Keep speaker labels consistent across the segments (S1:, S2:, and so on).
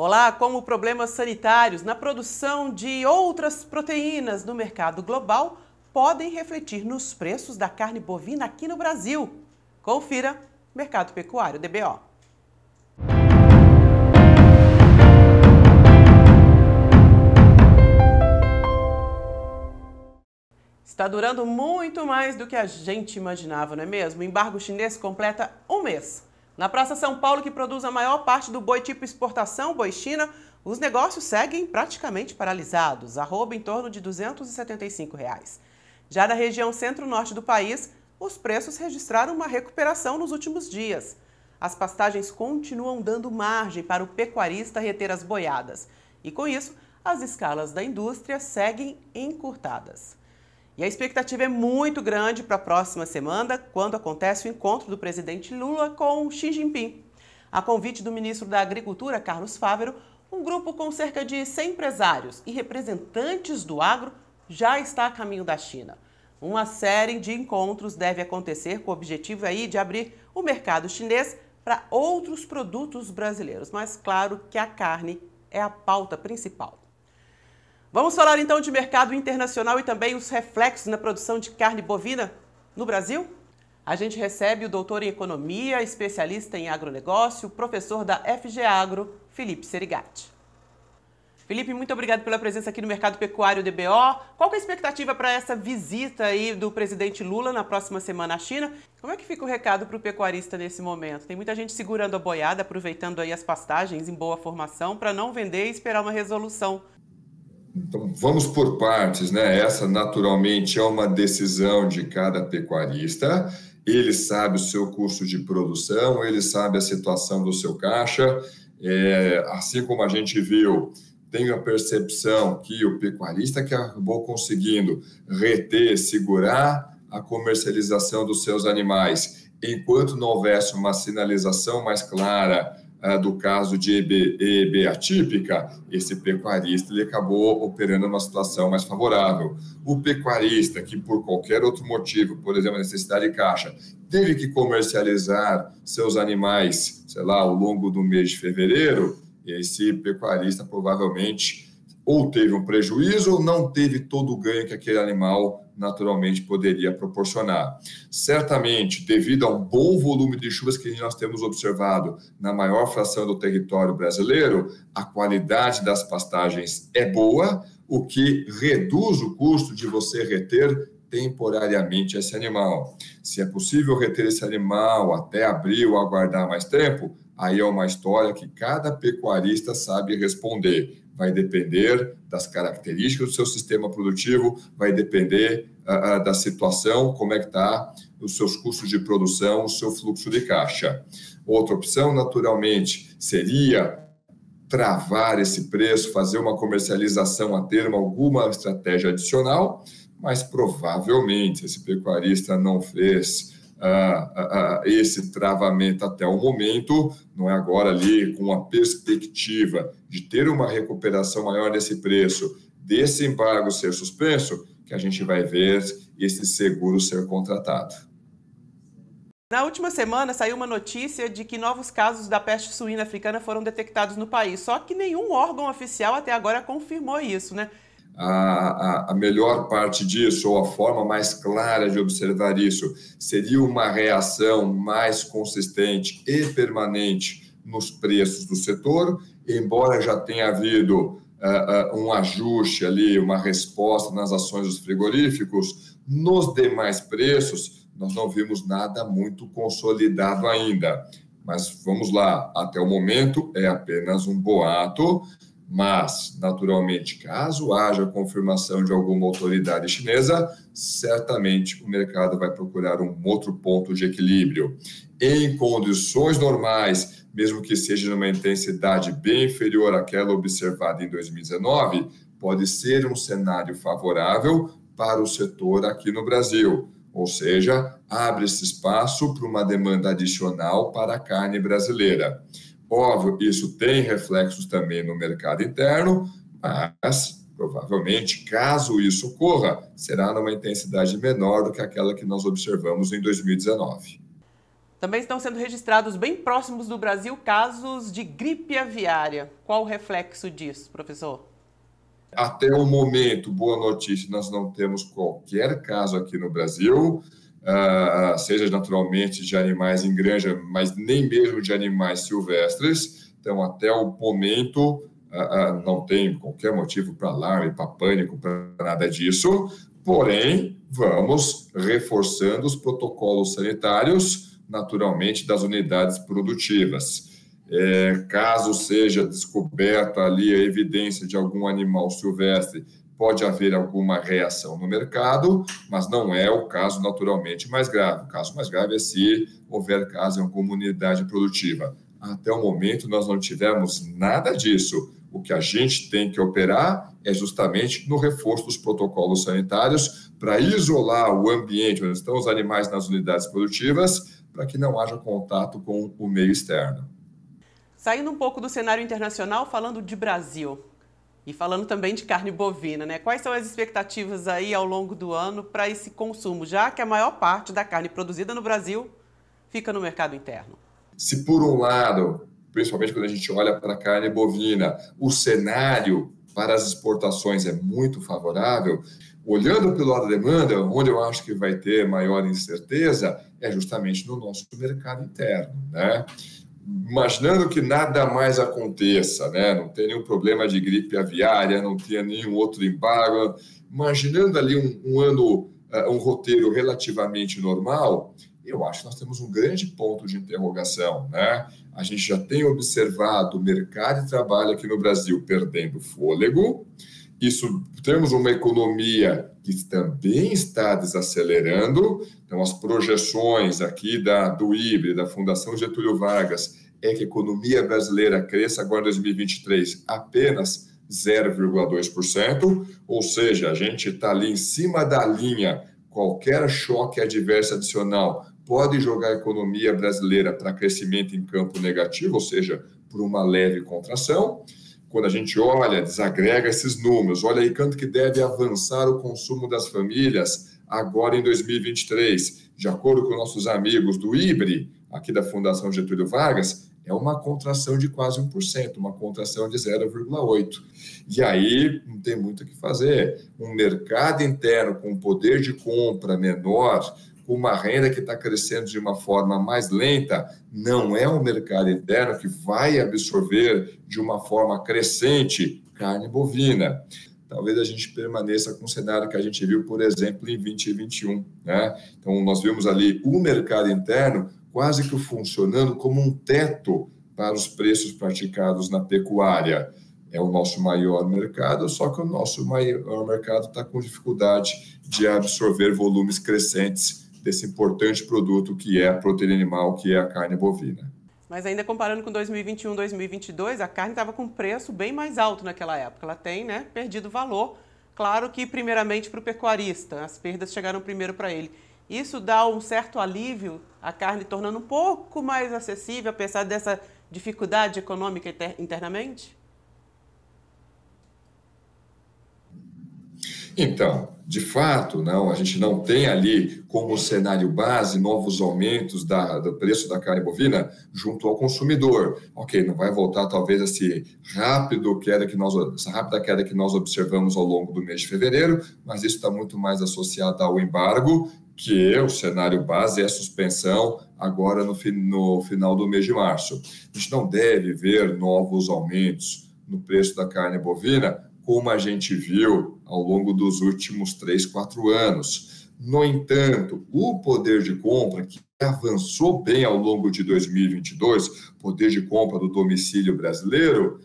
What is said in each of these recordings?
S1: Olá, como problemas sanitários na produção de outras proteínas no mercado global podem refletir nos preços da carne bovina aqui no Brasil. Confira Mercado Pecuário DBO. Está durando muito mais do que a gente imaginava, não é mesmo? O embargo chinês completa um mês. Na Praça São Paulo, que produz a maior parte do boi tipo exportação, boi China, os negócios seguem praticamente paralisados, arroba em torno de R$ 275. Já na região centro-norte do país, os preços registraram uma recuperação nos últimos dias. As pastagens continuam dando margem para o pecuarista reter as boiadas. E com isso, as escalas da indústria seguem encurtadas. E a expectativa é muito grande para a próxima semana, quando acontece o encontro do presidente Lula com Xi Jinping. A convite do ministro da Agricultura, Carlos Fávero, um grupo com cerca de 100 empresários e representantes do agro já está a caminho da China. Uma série de encontros deve acontecer com o objetivo aí de abrir o mercado chinês para outros produtos brasileiros. Mas claro que a carne é a pauta principal. Vamos falar então de mercado internacional e também os reflexos na produção de carne bovina no Brasil? A gente recebe o doutor em economia, especialista em agronegócio, professor da FG Agro, Felipe Serigati. Felipe, muito obrigado pela presença aqui no Mercado Pecuário DBO. Qual que é a expectativa para essa visita aí do presidente Lula na próxima semana à China? Como é que fica o recado para o pecuarista nesse momento? Tem muita gente segurando a boiada, aproveitando aí as pastagens em boa formação para não vender e esperar uma resolução.
S2: Então, vamos por partes, né? Essa, naturalmente, é uma decisão de cada pecuarista. Ele sabe o seu custo de produção, ele sabe a situação do seu caixa. Assim como a gente viu, tem a percepção que o pecuarista que acabou conseguindo reter, segurar a comercialização dos seus animais, enquanto não houvesse uma sinalização mais clara do caso de EB atípica, esse pecuarista ele acabou operando numa situação mais favorável. O pecuarista que, por qualquer outro motivo, por exemplo, necessidade de caixa, teve que comercializar seus animais, sei lá, ao longo do mês de fevereiro, esse pecuarista provavelmente ou teve um prejuízo ou não teve todo o ganho que aquele animal naturalmente poderia proporcionar. Certamente, devido a um bom volume de chuvas que nós temos observado na maior fração do território brasileiro, a qualidade das pastagens é boa, o que reduz o custo de você reter temporariamente esse animal. Se é possível reter esse animal até abril, aguardar mais tempo, aí é uma história que cada pecuarista sabe responder. Vai depender das características do seu sistema produtivo, vai depender da situação, como é que está os seus custos de produção, o seu fluxo de caixa. Outra opção, naturalmente, seria travar esse preço, fazer uma comercialização a termo, alguma estratégia adicional, mas provavelmente esse pecuarista não fez esse travamento até o momento, não é agora ali com a perspectiva de ter uma recuperação maior desse preço, desse embargo ser suspenso, que a gente vai ver esse seguro ser contratado.
S1: Na última semana saiu uma notícia de que novos casos da peste suína africana foram detectados no país, só que nenhum órgão oficial até agora confirmou isso, né?
S2: A melhor parte disso, ou a forma mais clara de observar isso, seria uma reação mais consistente e permanente nos preços do setor, embora já tenha havido um ajuste ali, uma resposta nas ações dos frigoríficos, nos demais preços nós não vimos nada muito consolidado ainda. Mas vamos lá, até o momento é apenas um boato. Mas, naturalmente, caso haja confirmação de alguma autoridade chinesa, certamente o mercado vai procurar um outro ponto de equilíbrio. Em condições normais, mesmo que seja numa intensidade bem inferior àquela observada em 2019, pode ser um cenário favorável para o setor aqui no Brasil. Ou seja, abre-se espaço para uma demanda adicional para a carne brasileira. Óbvio, isso tem reflexos também no mercado interno, mas provavelmente, caso isso ocorra, será numa intensidade menor do que aquela que nós observamos em 2019.
S1: Também estão sendo registrados bem próximos do Brasil casos de gripe aviária. Qual o reflexo disso, professor?
S2: Até o momento, boa notícia, nós não temos qualquer caso aqui no Brasil, seja naturalmente de animais em granja, mas nem mesmo de animais silvestres. Então, até o momento, não tem qualquer motivo para alarme, para pânico, para nada disso. Porém, vamos reforçando os protocolos sanitários, naturalmente, das unidades produtivas. Caso seja descoberta ali a evidência de algum animal silvestre, pode haver alguma reação no mercado, mas não é o caso naturalmente mais grave. O caso mais grave é se houver caso em alguma unidade produtiva. Até o momento, nós não tivemos nada disso. O que a gente tem que operar é justamente no reforço dos protocolos sanitários para isolar o ambiente onde estão os animais nas unidades produtivas, para que não haja contato com o meio externo.
S1: Saindo um pouco do cenário internacional, falando de Brasil e falando também de carne bovina, né? Quais são as expectativas aí ao longo do ano para esse consumo, já que a maior parte da carne produzida no Brasil fica no mercado interno?
S2: Se por um lado, principalmente quando a gente olha para a carne bovina, o cenário para as exportações é muito favorável, olhando pelo lado da demanda, onde eu acho que vai ter maior incerteza, é justamente no nosso mercado interno, né? Imaginando que nada mais aconteça, né? Não tem nenhum problema de gripe aviária, não tenha nenhum outro embargo, imaginando ali um ano, um roteiro relativamente normal, eu acho que nós temos um grande ponto de interrogação, né? A gente já tem observado o mercado de trabalho aqui no Brasil perdendo fôlego. Isso, temos uma economia que também está desacelerando. Então, as projeções aqui do IBRE, da Fundação Getúlio Vargas, é que a economia brasileira cresça agora em 2023 apenas 0,2%, ou seja, a gente está ali em cima da linha. Qualquer choque adverso adicional pode jogar a economia brasileira para crescimento em campo negativo, ou seja, por uma leve contração. Quando a gente olha, desagrega esses números, olha aí quanto que deve avançar o consumo das famílias agora em 2023. De acordo com nossos amigos do IBRE, aqui da Fundação Getúlio Vargas, é uma contração de quase 1%, uma contração de 0,8%. E aí não tem muito o que fazer. Um mercado interno com poder de compra menor, com uma renda que está crescendo de uma forma mais lenta, não é um mercado interno que vai absorver de uma forma crescente carne bovina. Talvez a gente permaneça com o cenário que a gente viu, por exemplo, em 2021, né? Então, nós vimos ali o mercado interno quase que funcionando como um teto para os preços praticados na pecuária. É o nosso maior mercado, só que o nosso maior mercado está com dificuldade de absorver volumes crescentes desse importante produto que é a proteína animal, que é a carne bovina.
S1: Mas ainda comparando com 2021, 2022, a carne estava com preço bem mais alto naquela época. Ela tem, né, perdido valor. Claro que primeiramente para o pecuarista, as perdas chegaram primeiro para ele. Isso dá um certo alívio, a carne tornando um pouco mais acessível, apesar dessa dificuldade econômica internamente?
S2: Então, de fato, não, a gente não tem ali como cenário base novos aumentos do preço da carne bovina junto ao consumidor. Ok, não vai voltar talvez essa rápida queda que nós observamos ao longo do mês de fevereiro, mas isso está muito mais associado ao embargo, que o cenário base é a suspensão agora no final do mês de março. A gente não deve ver novos aumentos no preço da carne bovina, como a gente viu ao longo dos últimos 3, 4 anos. No entanto, o poder de compra, que avançou bem ao longo de 2022, poder de compra do domicílio brasileiro,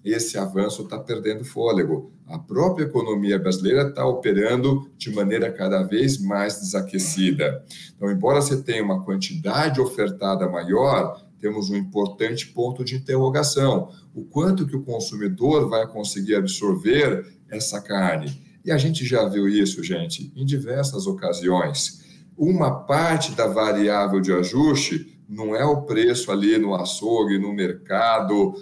S2: esse avanço está perdendo fôlego. A própria economia brasileira está operando de maneira cada vez mais desaquecida. Então, embora você tenha uma quantidade ofertada maior, temos um importante ponto de interrogação. O quanto que o consumidor vai conseguir absorver essa carne? E a gente já viu isso, gente, em diversas ocasiões. Uma parte da variável de ajuste não é o preço ali no açougue, no mercado,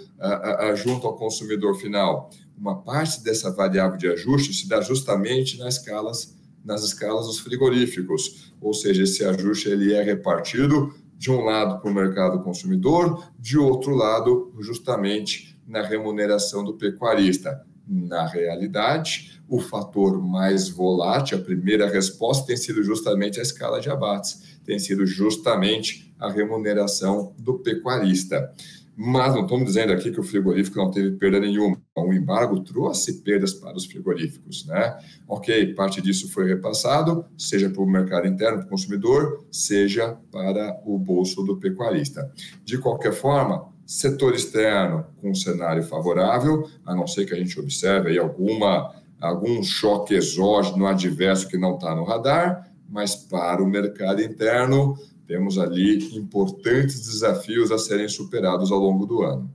S2: junto ao consumidor final. Uma parte dessa variável de ajuste se dá justamente nas escalas nas escalas dos frigoríficos, ou seja, esse ajuste ele é repartido de um lado para o mercado consumidor, de outro lado, justamente na remuneração do pecuarista. Na realidade, o fator mais volátil, a primeira resposta tem sido justamente a escala de abates, tem sido justamente a remuneração do pecuarista. Mas não estamos dizendo aqui que o frigorífico não teve perda nenhuma. O embargo trouxe perdas para os frigoríficos, né? Ok, parte disso foi repassado, seja para o mercado interno, para o consumidor, seja para o bolso do pecuarista. De qualquer forma, setor externo com um cenário favorável, a não ser que a gente observe aí algum choque exógeno adverso que não está no radar, mas para o mercado interno, temos ali importantes desafios a serem superados ao longo do ano.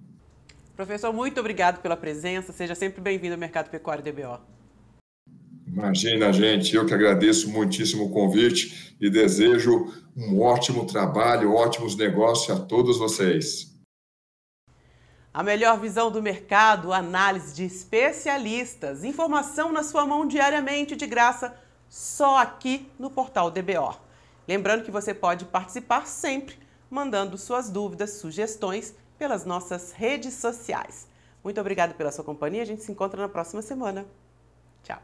S1: Professor, muito obrigado pela presença. Seja sempre bem-vindo ao Mercado Pecuário DBO.
S2: Imagina, gente, eu que agradeço muitíssimo o convite e desejo um ótimo trabalho, ótimos negócios a todos vocês.
S1: A melhor visão do mercado, análise de especialistas, informação na sua mão diariamente de graça, só aqui no Portal DBO. Lembrando que você pode participar sempre, mandando suas dúvidas, sugestões pelas nossas redes sociais. Muito obrigada pela sua companhia, a gente se encontra na próxima semana. Tchau!